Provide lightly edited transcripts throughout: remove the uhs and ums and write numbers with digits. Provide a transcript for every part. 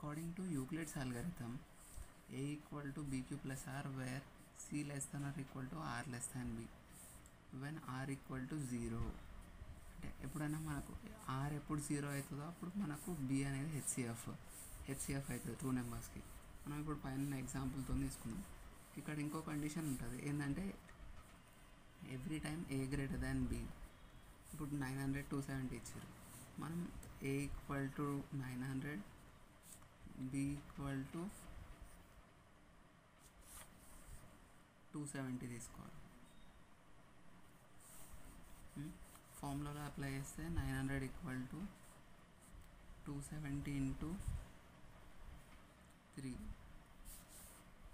according to Euclid's algorithm, a equal to bq plus r where c less than or equal to r less than b when r equal to 0. అంటే ఎప్పుడైనా మనకు r ఎప్పుడు 0 అవుతుందో అప్పుడు మనకు b అనేది HCF అవుతుంది 2 నెంబర్స్కి. మనం ఇప్పుడు పైన ఎగ్జాంపుల్తో తీసుకున్నాం. ఇక్కడ ఇంకో కండిషన్ ఉంటుంది ఏంటంటే every time a greater than b. ఇప్పుడు 900 270 ఇచ్చారు. మనం a equal to 900 b equal to 270 తీసుకోవాలి. ఫార్ములాలో అప్లై చేస్తే 900 equal to 270 into 3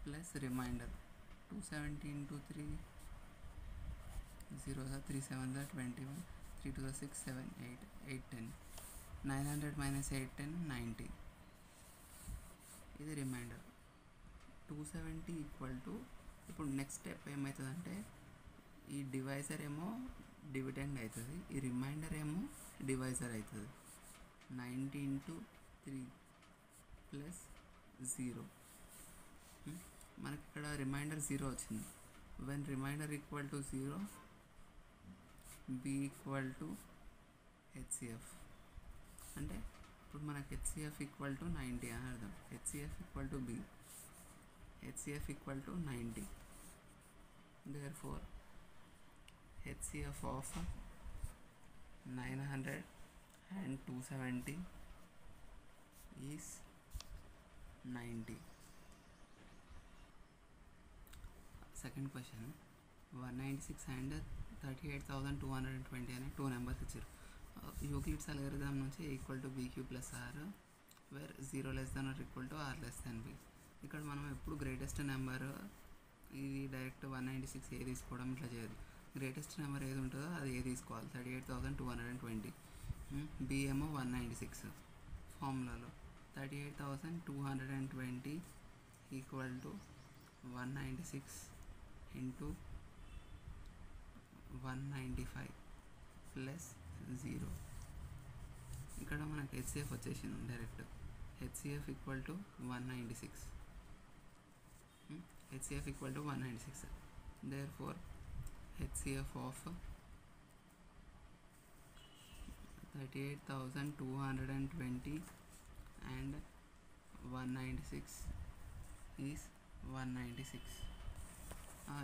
plus remainder 270 into 3 0 3 7 21 3 2 6 7 8 8 10 900 minus 8 10 90. ఇది రిమైండర్ 270 ఈక్వల్ టు ఇప్పుడు నెక్స్ట్ స్టెప్ ఏమవుతుందంటే ఈ డివైజర్ ఏమో డివిడెండ్ అవుతుంది, ఈ రిమైండర్ ఏమో డివైజర్ అవుతుంది. 90 ఇంటూ 3 ప్లస్ 0. మనకి ఇక్కడ రిమైండర్ 0 వచ్చింది. When reminder equal to 0 b equal to HCF అంటే ఇప్పుడు మనకు హెచ్సిఎఫ్ ఈక్వల్ టు 90 అని అర్థం. HCF equal to b, HCF equal to 90. therefore HCF of 900 and 270 is 90. Second question 196 and 38,220 అనే 2 నెంబర్స్ ఇచ్చారు. యూక్లిడ్స్ అల్గోరిథం నుంచి equal to b q plus r where 0 less than r equal to r less than b. ఇక్కడ మనం ఎప్పుడు greatest number ఇది direct 196 ఏ తీసుకోవడం ఇట్లా చేయదు. గ్రేటెస్ట్ నెంబర్ ఏది ఉంటుందో అది ఏ తీసుకోవాలి. 38,220. బి ఏమో 196. ఫార్ములాలో 38,220 ఈక్వల్ టు 196 ఇంటూ 195 ప్లస్ 0. ఇక్కడ మనకు హెచ్సిఎఫ్ వచ్చేసింది direct. HCF equal to 196. HCF equal to 196. therefore HCF of 38,220 and 196 is 196.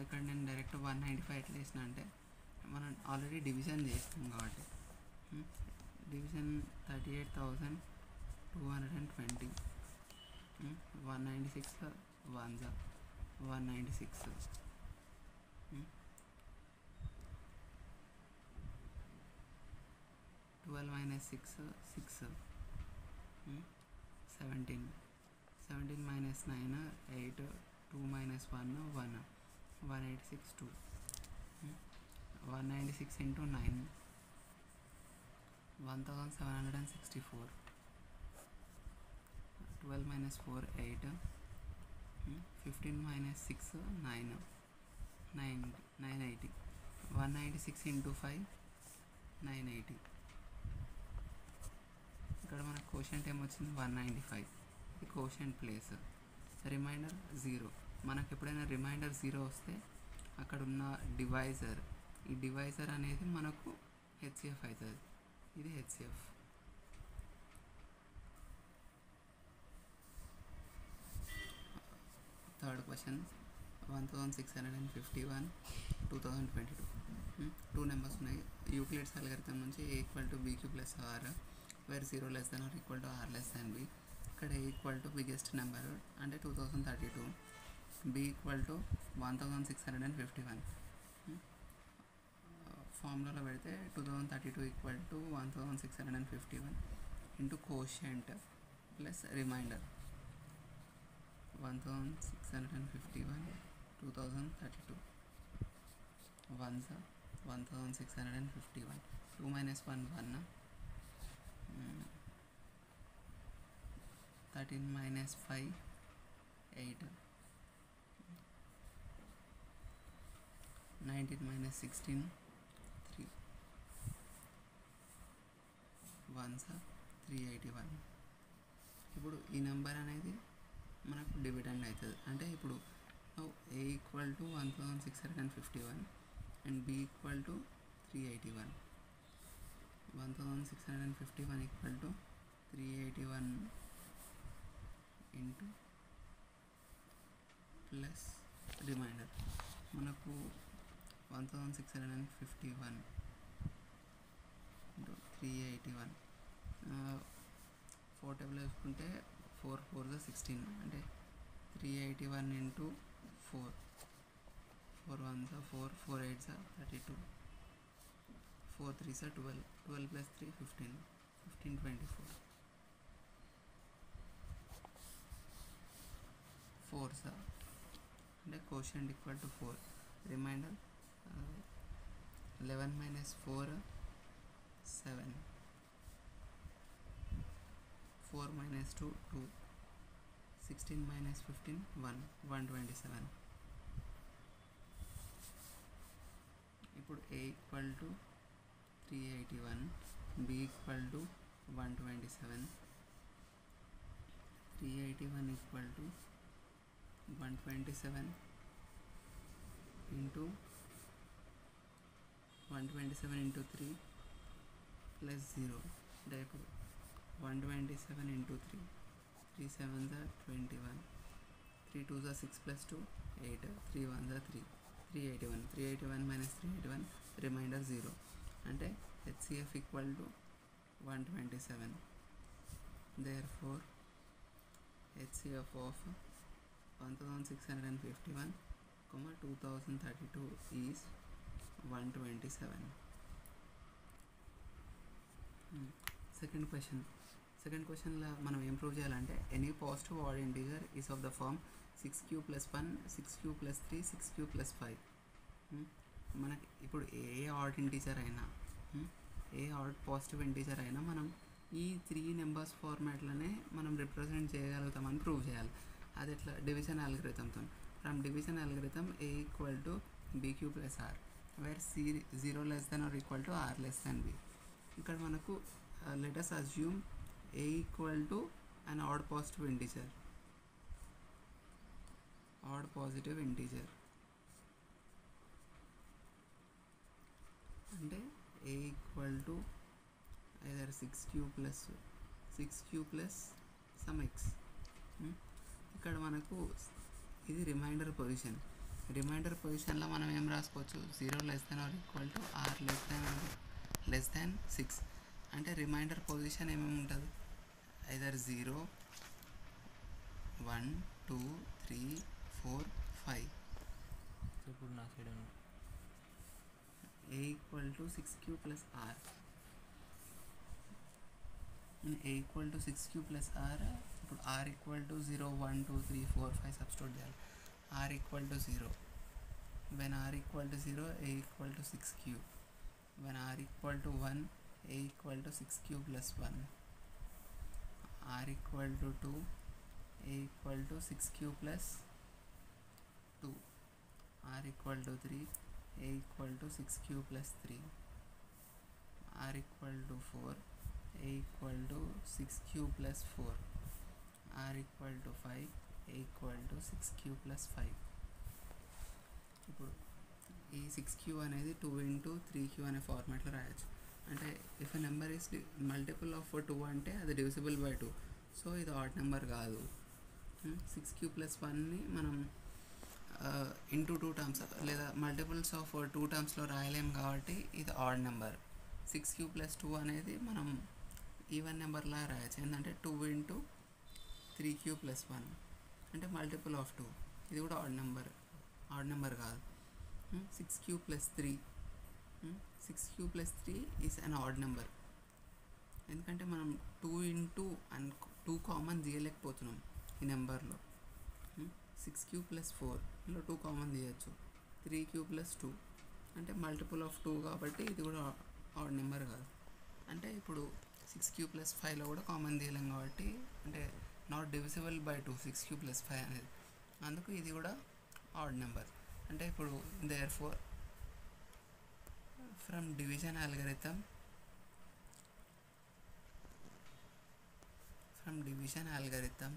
ఇక్కడ నేను డైరెక్ట్ 195 ఎట్లా వేసిన అంటే మనం ఆల్రెడీ డివిజన్ చేసినాం కాబట్టి division 38,220 196 1 196 12 minus 6 6 17 17 minus 9 8 2 minus 1 1 186 2 196 into 9 1764 12 minus 4 8 15 minus 6 9 980 196 into 5 980. ఇక్కడ మన కోషంట్ ఏమొచ్చింది 195. ఇది కోషంట్ ప్లేస్. రిమైండర్ 0. మనకు ఎప్పుడైనా రిమైండర్ 0 వస్తే అక్కడ ఉన్న డివైజర్, ఈ డివైజర్ అనేది మనకు హెచ్సిఎఫ్ అవుతుంది. ఇది హెచ్సిఎఫ్. Third question 1651 2022. 2 నెంబర్స్ ఉన్నాయి. యూక్లిడ్స్ అల్గోరిథం నుంచి a equal to bq plus r where 0 less than r equal to r less than b. ఇక్కడ a equal to biggest number అంటే 2032, b ఈక్వల్ టు 1651. ఫార్ములాలో పెడితే 2032 equal to 1651 into quotient plus reminder 1651 2032 1 1651 2 minus 1 1 13 minus 5 8 19 minus 16 3 1 381 ఇప్పుడు ఈ number అనేది మనకు dividend అవుతుంది. అంటే ఇప్పుడు A equal to 1651 and B equal to 381. 1651 equal to 381 into plus remainder. మనకు 1651 ఇంటూ 381 4 టేబుల్ వేసుకుంటే 4 4 16, అంటే 381 ఇంటూ 4, 4 1 4, 4 8 32, 4 3 12, 12 plus 3 15, 15 24, 4 అంటే quotient equal to 4. Reminder 11 minus 4 7, 4 minus 2 2, 16 minus 15 1, 127. ఇప్పుడు A equal to 381, B equal to 127. 381 equal to 127 into 127 into 3 plus 0, అంటే ఇప్పుడు 127 into 3, 3 7 21, 3 2 6 plus 2 8, 3 1 3, 381. 381 minus 381 reminder 0, అంటే HCF equal to 127. therefore HCF of 1651, 2032 is 127. Second క్వశ్చన్లో మనం ఏం prove చేయాలంటే any positive odd integer is of the form 6q plus 1, 6q plus 3, 6q plus 5. మనకి ఇప్పుడు ఏ odd integer అయినా, ఏ ఆడ్ పాజిటివ్ ఇంటీజర్ అయినా మనం ఈ 3 నెంబర్స్ ఫార్మాట్లోనే మనం రిప్రజెంట్ చేయగలుగుతామని ప్రూవ్ చేయాలి. అది ఎట్లా? డివిజన్ అల్గోరిథంతో. From division algorithm A equal to BQ plus R, where C 0 less than or equal to R less than B. ఇక్కడ మనకు let us assume A equal to an odd positive integer, odd positive integer. అంటే A equal to either 6q plus some x. ఇక్కడ మనకు ఇది reminder పొజిషన్లో మనం ఏం రాసుకోవచ్చు? 0 less than or equal to R less than 6. అంటే రిమైండర్ పొజిషన్ ఏమేమి ఉంటుంది? either 0 1 2 3 4 5. ఇప్పుడు నా side A equal to 6q plus R. A equal to 6q plus R. ఇప్పుడు R ఈక్వల్ టు 0 1 2 3 4 5 సబ్స్టిట్యూట్ చేయాలి. R equal to 0. when R equal to 0, A equal to 6q. when R equal to 1, A equal to 6q plus 1. R equal to 2, A equal to 6q plus 2. R equal to 3, A equal to 6q plus 3. R equal to 4, A equal to 6q plus 4. R equal to 5, A equal to 6q plus 5. ఇప్పుడు ఈ 6q అనేది 2 into 3q అనే ఫార్మాట్లో రాయొచ్చు. అంటే if a number is multiple of 2 అంటే అది divisible by 2, so ఇది ఆడ్ నెంబర్ కాదు. 6q plus 1ని మనం ఇంటూ 2 టర్మ్స్ లేదా మల్టిపుల్స్ ఆఫ్ 2 టర్మ్స్లో రాయలేం కాబట్టి ఇది ఆడ్ నెంబర్. 6q plus 2 అనేది మనం ఈవెన్ నెంబర్లా రాయచ్చు. ఏంటంటే 2 into 3q plus 1 అంటే మల్టిపుల్ ఆఫ్ 2. ఇది కూడా ఆడ్ నెంబర్ కాదు. 6q plus 3, 6q plus 3 is an odd number. ఎందుకంటే మనం 2 into అండ్ 2 కామన్ తీయలేకపోతున్నాం ఈ నెంబర్లో. 6q plus 4లో 2 కామన్ తీయచ్చు. 3q plus 2 అంటే మల్టిపుల్ ఆఫ్ 2 కాబట్టి ఇది కూడా ఆడ్ నెంబర్ కాదు. అంటే ఇప్పుడు 6q plus 5లో కూడా కామన్ తీయలేం కాబట్టి అంటే not divisible by 2 6q plus 5 అనేది. అందుకు ఇది కూడా ఆడ్ నెంబర్. అంటే ఇప్పుడు therefore from division division algorithm,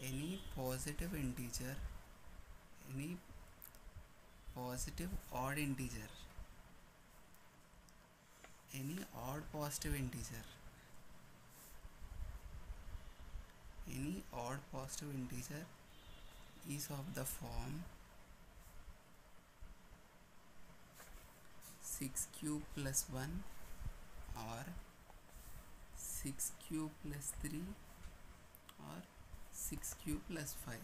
any positive integer, any positive odd integer, any odd positive integer, any odd positive integer is of the form 6 cube plus 1 or 6 cube plus 3 or 6 cube plus 5.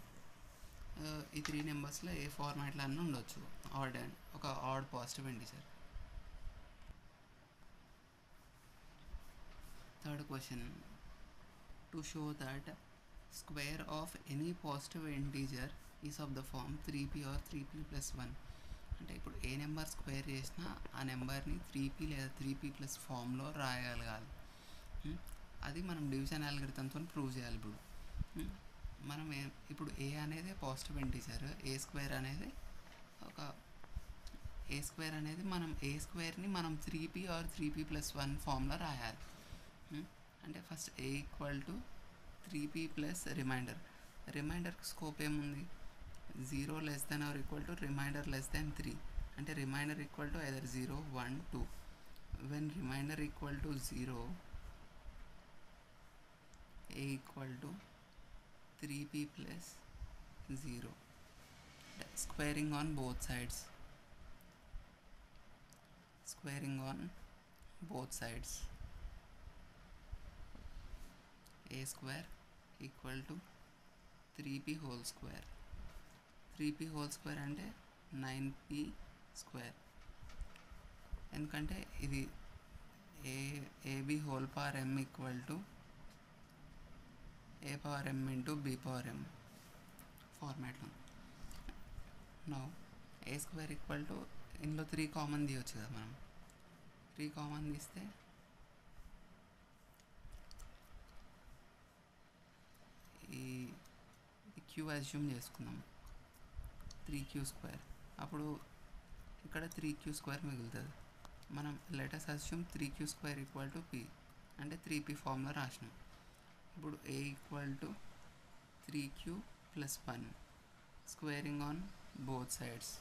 ఈ 3 నెంబర్స్లో ఏ ఫార్మాట్లో అన్నీ ఉండొచ్చు. Odd and ఒక odd positive integer. Third question, to show that square of any positive integer is of the form 3p or 3p plus 1. అంటే ఇప్పుడు ఏ number square చేసినా ఆ నెంబర్ని 3p లేదా 3p ప్లస్ ఫామ్లో రాయగలగాలి. అది మనం డివిజన్ అల్గోరిథంతో ప్రూవ్ చేయాలి. ఇప్పుడు మనం ఇప్పుడు ఏ అనేది పాజిటివ్ ఇంటిజర్, ఏ స్క్వేర్ అనేది మనం ఏ స్క్వేర్ని మనం 3p ఆర్ 3p plus 1 ఫామ్లో రాయాలి. అంటే first A equal to 3p plus రిమైండర్కి స్కోప్ ఏముంది, 0 less than or equal to remainder less than 3. అంటే reminder equal to either 0, 1, 2. when remainder equal to 0, a equal to 3p plus 0. squaring on both sides, a square equal to 3p whole square. 3p whole square అంటే 9p square. ఎందుకంటే ఇది ab whole power m equal to a power m into b power m ఫార్మాట్లో. Now A square equal to, ఇందులో 3 common తీయవచ్చు కదా మనం. 3 common తీస్తే ఈ క్యూ అజ్యూమ్ చేసుకుందాం, 3q స్క్వేర్. అప్పుడు ఇక్కడ 3q స్క్వేర్ మిగులుతుంది. మనం let us assume 3q square equal to p, అంటే 3p ఫార్మ్లో రాసినాం. ఇప్పుడు a equal to 3q plus 1, squaring on both sides.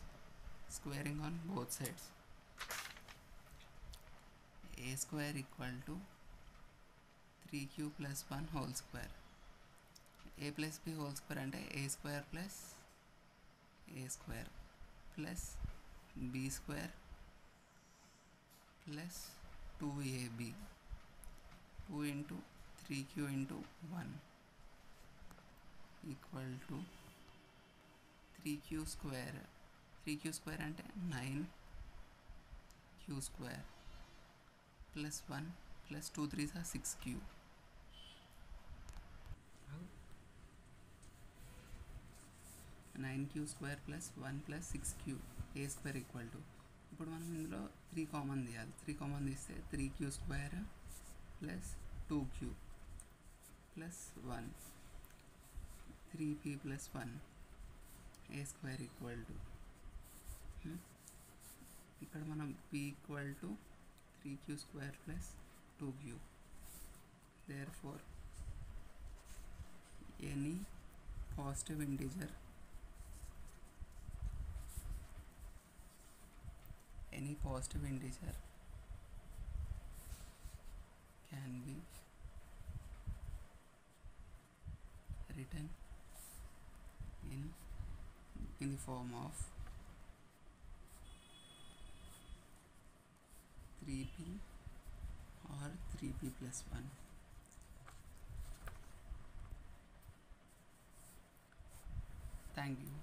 a square equal to 3q plus 1 whole square. a plus b whole square అంటే a square plus b square plus 2ab, 2 into 3q into 1 equal to 3q square. 3q square అంటే 9q square plus 1 plus 2 3s are 6q. 9q square plus 1 plus 6q, A square equal to. ఇప్పుడు మనం ఇందులో 3 common తీయాలి. 3 common తీస్తే 3q square plus 2q plus 1, 3p plus 1, A square equal to. ఇక్కడ మనం p equal to 3q square plus 2q. therefore any positive integer can be written in the form of 3p or 3p plus 1. Thank you.